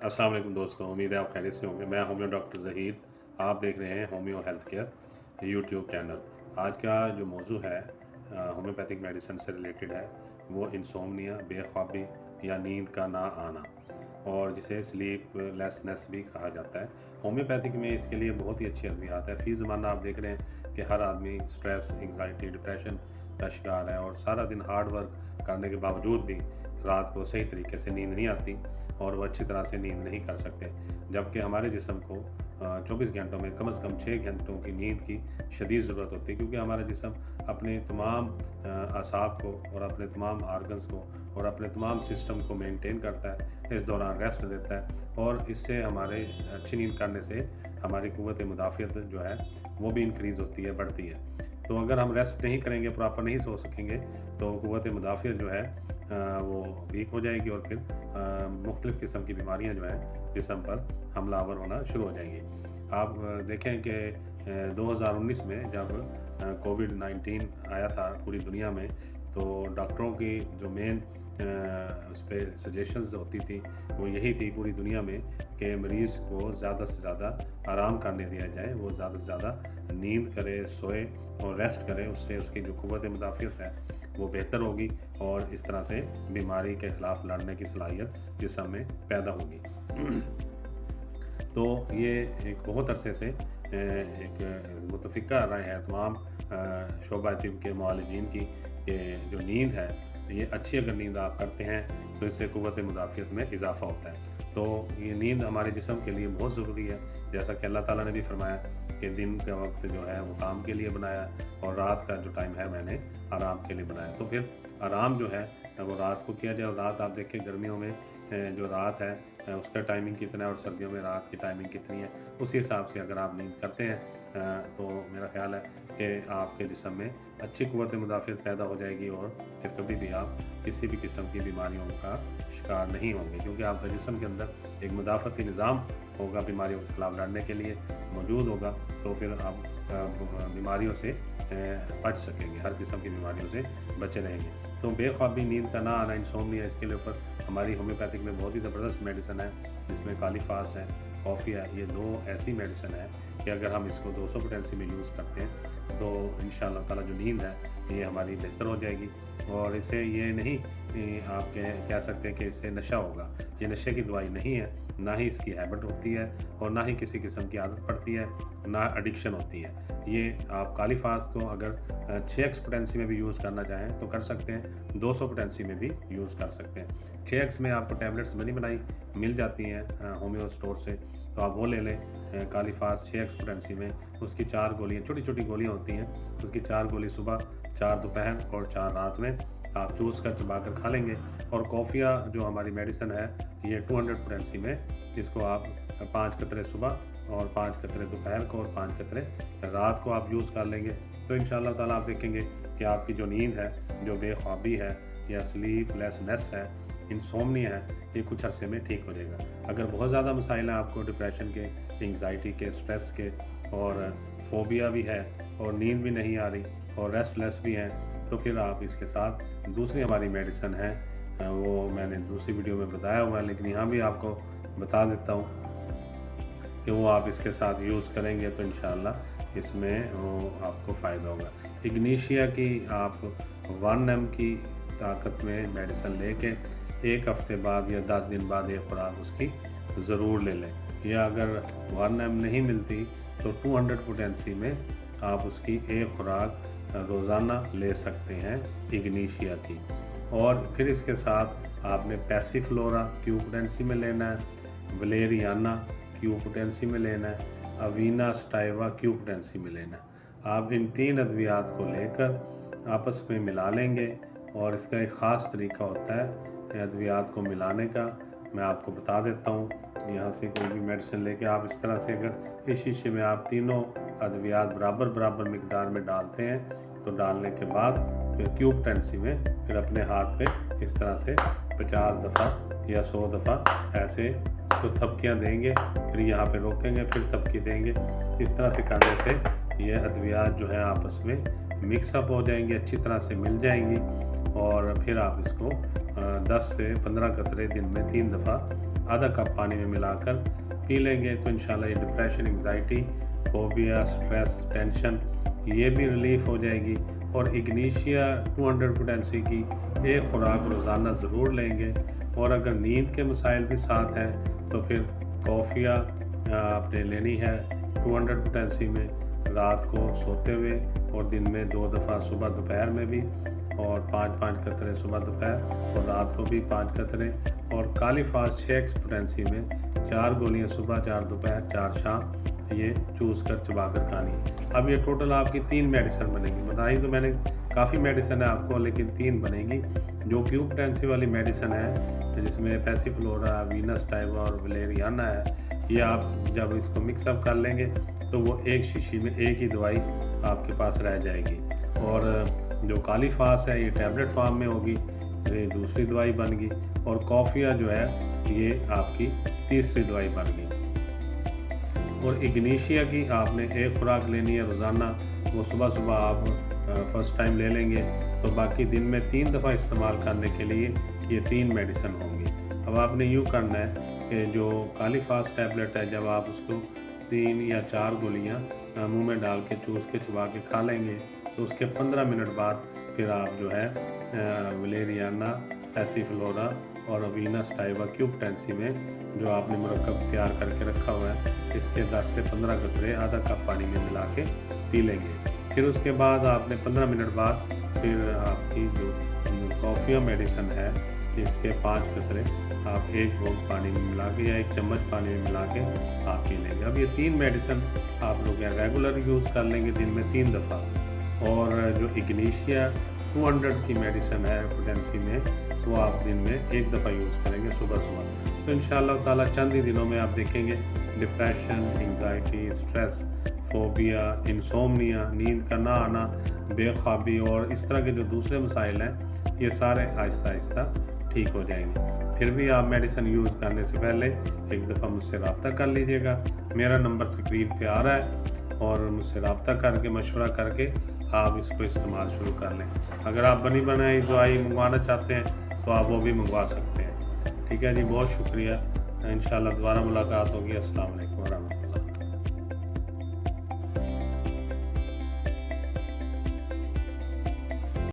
अस्सलाम वालेकुम दोस्तों, उम्मीद है आप खैरियत से होंगे। मैं होम्यो डॉक्टर ज़हीर, आप देख रहे हैं homeo health care YouTube channel. आज का जो मौजू है होम्योपैथिक मेडिसिन से रिलेटेड है, वो इंसोम्निया, बेख्वाबी या नींद का ना आना, और जिसे स्लीप लेसनेस भी कहा जाता है। होम्योपैथिक में इसके लिए बहुत ही अच्छी अद्वियात है। फ़ी ज़माना आप देख रहे हैं कि हर आदमी स्ट्रेस, एंग्जाइटी, डिप्रेशन का शिकार है, और सारा दिन हार्ड वर्क करने के बावजूद भी रात को सही तरीके से नींद नहीं आती और वो अच्छी तरह से नींद नहीं कर सकते। जबकि हमारे जिस्म को 24 घंटों में कम से कम 6 घंटों की नींद की शदीद ज़रूरत होती है, क्योंकि हमारा जिस्म अपने तमाम असाब को और अपने तमाम आर्गन्स को और अपने तमाम सिस्टम को मेंटेन करता है। इस दौरान रेस्ट देता है, और इससे हमारे अच्छी नींद करने से हमारी क़ुव्वत मुदाफ़ियत जो है वो भी इंक्रीज़ होती है, बढ़ती है। तो अगर हम रेस्ट नहीं करेंगे, प्रॉपर नहीं सो सकेंगे, तो क़ुव्वत मुदाफ़ियत जो है वो वीक हो जाएगी, और फिर मुख्तलिफ़ किस्म की बीमारियां जो हैं जिस्म पर हमलावर होना शुरू हो जाएंगी। आप देखें कि 2019 में जब कोविड-19 आया था पूरी दुनिया में, तो डॉक्टरों की जो मेन उस पर सजेशंस होती थी वो यही थी पूरी दुनिया में कि मरीज़ को ज़्यादा से ज़्यादा आराम करने दिया जाए, वो ज़्यादा से ज़्यादा नींद करे, सोए और रेस्ट करे। उससे उसकी जो क़ुव्वत मुदाफ़ियत है वो बेहतर होगी, और इस तरह से बीमारी के ख़िलाफ़ लड़ने की सलाहियत जिस्म में पैदा होगी। तो ये एक बहुत अरसे से एक मुतफ़िक़ा राय है तमाम शोबा तिब के मुआलिजीन की, कि जो नींद है ये अच्छी अगर नींद आप करते हैं तो इससे क़ुव्वत मुदाफ़ियत में इजाफ़ा होता है। तो ये नींद हमारे जिस्म के लिए बहुत ज़रूरी है। जैसा कि अल्लाह ताला ने भी फरमाया कि दिन का वक्त जो है वो काम के लिए बनाया, और रात का जो टाइम है मैंने आराम के लिए बनाया। तो फिर आराम जो है वो रात को किया जाए, और रात आप देखें गर्मियों में जो रात है उसका टाइमिंग कितना है, और सर्दियों में रात की टाइमिंग कितनी है, उसी हिसाब से अगर आप नींद करते हैं तो मेरा ख़्याल है कि आपके जिस्म में अच्छी क़ुव्वत मुदाफ़ियत पैदा हो जाएगी, और फिर कभी भी आप किसी भी किस्म की बीमारियों का शिकार नहीं होंगे, क्योंकि आपका जिस्म के अंदर एक मुदाफ़ती निज़ाम होगा, बीमारियों के ख़िलाफ़ लड़ने के लिए मौजूद होगा। तो फिर आप बीमारियों से बच सकेंगे, हर किस्म की बीमारियों से बचे रहेंगे। तो बेख्वाबी, नींद का ना आना, इंसोम्निया, इसके लिए ऊपर हमारी होम्योपैथिक में बहुत ही ज़बरदस्त मेडिसिन है, जिसमें कालीफास है, कॉफ़ी है। ये दो ऐसी मेडिसिन है कि अगर हम इसको 200 पोटेंसी में यूज़ करते हैं तो इंशाअल्लाह ताला जो नींद है ये हमारी बेहतर हो जाएगी। और इसे ये नहीं आप कह सकते हैं कि इससे नशा होगा, ये नशे की दवाई नहीं है, ना ही इसकी हैबिट होती है, और ना ही किसी किस्म की आदत पड़ती है, ना एडिक्शन होती है। ये आप कालीफास को अगर 6x पोटेंसी में भी यूज़ करना चाहें तो कर सकते हैं, 200 पोटेंसी में भी यूज़ कर सकते हैं। 6x में आपको टैबलेट्स बनी बनाई मिल जाती हैं होम्यो स्टोर से, तो आप वो ले लें कालीफास 6x पोटेंसी में। उसकी 4 गोलियाँ, छोटी छोटी गोलियाँ होती हैं, उसकी 4 गोली सुबह, 4 दोपहर और 4 रात में आप चूस कर चबा कर खा लेंगे। और कॉफ़िया जो हमारी मेडिसिन है ये 200 पोटेंसी में, इसको आप 5 कतरे सुबह और 5 कतरे दोपहर को और 5 कतरे रात को आप यूज़ कर लेंगे। तो इंशाअल्लाह ताला आप देखेंगे कि आपकी जो नींद है, जो बेख्वाबी है या स्लीप लेसनेस है, इंसोम्निया है, ये कुछ अरसे में ठीक हो जाएगा। अगर बहुत ज़्यादा मसाइल हैं आपको डिप्रेशन के, एंग्जाइटी के, स्ट्रेस के, और फोबिया भी है, और नींद भी नहीं आ रही, और रेस्टलेस भी हैं, तो फिर आप इसके साथ दूसरी हमारी मेडिसिन है, वो मैंने दूसरी वीडियो में बताया हुआ है, लेकिन यहाँ भी आपको बता देता हूँ कि वो आप इसके साथ यूज़ करेंगे तो इंशाअल्लाह इसमें वो आपको फ़ायदा होगा। इग्नीशिया की आप 1 mg की ताकत में मेडिसिन लेके 1 हफ़्ते बाद या 10 दिन बाद एक खुराक उसकी ज़रूर ले लें, या अगर 1 mg नहीं मिलती तो 200 पोटेंसी में आप उसकी एक खुराक रोज़ाना ले सकते हैं इग्नीशिया की। और फिर इसके साथ आपने पैसिफ्लोरा क्यू पोटेंसी में लेना है, वलेरियाना क्यू पोटेंसी में लेना है, अवीना स्टाइवा क्यू पोटेंसी में लेना है। आप इन 3 अद्वियात को लेकर आपस में मिला लेंगे, और इसका एक ख़ास तरीका होता है अद्वियात को मिलाने का, मैं आपको बता देता हूँ। यहाँ से कोई भी मेडिसिन लेके आप इस तरह से, अगर इस शीशे में आप तीनों अद्वियात बराबर बराबर मिकदार में डालते हैं, तो डालने के बाद फिर क्यू पोटेंसी में फिर अपने हाथ पे इस तरह से 50 दफ़ा या 100 दफ़ा ऐसे तो थपकियाँ देंगे, फिर यहाँ पे रोकेंगे, फिर थपकी देंगे। इस तरह से करने से ये अद्वियात जो है आपस में मिक्सअप हो जाएंगी, अच्छी तरह से मिल जाएंगी, और फिर आप इसको 10 से 15 कतरे दिन में 3 दफ़ा आधा कप पानी में मिलाकर पी लेंगे तो इंशाल्लाह ये depression, anxiety, phobia, stress, tension ये भी रिलीफ़ हो जाएगी। और इग्निशिया 200 पोटेंसी की एक खुराक रोज़ाना ज़रूर लेंगे। और अगर नींद के मसाइल भी साथ हैं तो फिर कॉफ़िया आपने लेनी है 200 पोटेंसी में रात को सोते हुए, और दिन में 2 दफ़ा सुबह दोपहर में भी, और 5-5 कतरे सुबह दोपहर और रात को भी 5 कतरे। और काली फास्ट 6 पोटेंसी में 4 गोलियां सुबह, 4 दोपहर, 4 शाम, ये चूज़ कर चबा कर खानी। अब ये टोटल आपकी 3 मेडिसिन बनेंगी। बताई तो मैंने काफ़ी मेडिसिन है आपको, लेकिन 3 बनेंगी। जो क्यूब पोटेंसी वाली मेडिसिन है जिसमें पैसिफ्लोरा, वीनस टाइवा और वलेरियाना है, ये आप जब इसको मिक्सअप कर लेंगे तो वो एक शीशी में एक ही दवाई आपके पास रह जाएगी। और जो काली फास है ये टैबलेट फॉर्म में होगी, ये दूसरी दवाई बन गई। और कॉफ़िया जो है ये आपकी तीसरी दवाई बन गई। और इग्निशिया की आपने एक खुराक लेनी है रोज़ाना, वो सुबह सुबह आप फर्स्ट टाइम ले लेंगे तो बाकी दिन में 3 दफ़ा इस्तेमाल करने के लिए ये 3 मेडिसिन होंगी। अब आपने यूँ करना है कि जो काली फास्ट टैबलेट है, जब आप उसको 3 या 4 गोलियाँ मुंह में डाल के चूस के चबा के खा लेंगे तो उसके 15 मिनट बाद फिर आप जो है वलेरियाना, पैसिफ्लोरा और वीनस टाइवा क्यूब पोटेंसी में जो आपने मुरक्कब तैयार करके रखा हुआ है, इसके 10 से 15 कतरे आधा कप पानी में मिला के पी लेंगे। फिर उसके बाद आपने 15 मिनट बाद फिर आपकी जो कॉफ़िया मेडिसिन है इसके 5 कतरे आप 1 घूंट पानी में मिला के या 1 चम्मच पानी में मिला के आप पी लेंगे। अब ये 3 मेडिसिन आप लोग रेगुलर यूज़ कर लेंगे दिन में 3 दफ़ा। और जो इग्निशिया 200 की मेडिसिन है पोटेंसी में, वो आप दिन में 1 दफ़ा यूज़ करेंगे सुबह सुबह। तो इंशाअल्लाह ताला चंद ही दिनों में आप देखेंगे depression, anxiety, stress, phobia, insomnia, नींद का ना आना, बेख्वाबी और इस तरह के जो दूसरे मसाइल हैं ये सारे आहिस्ता आहिस्ता ठीक हो जाएंगे। फिर भी आप मेडिसिन यूज़ करने से पहले एक दफ़ा मुझसे रब्ता कर लीजिएगा। मेरा नंबर स्क्रीन पे आ रहा है और मुझसे रब्ता करके मशवरा करके आप इसको इस्तेमाल शुरू कर लें। अगर आप बनी बनाई दवाई मंगवाना चाहते हैं तो आप वो भी मंगवा सकते हैं। ठीक है जी, बहुत शुक्रिया। इंशाल्लाह दोबारा मुलाकात होगी। अस्सलाम वालेकुम वरहमतुल्लाह।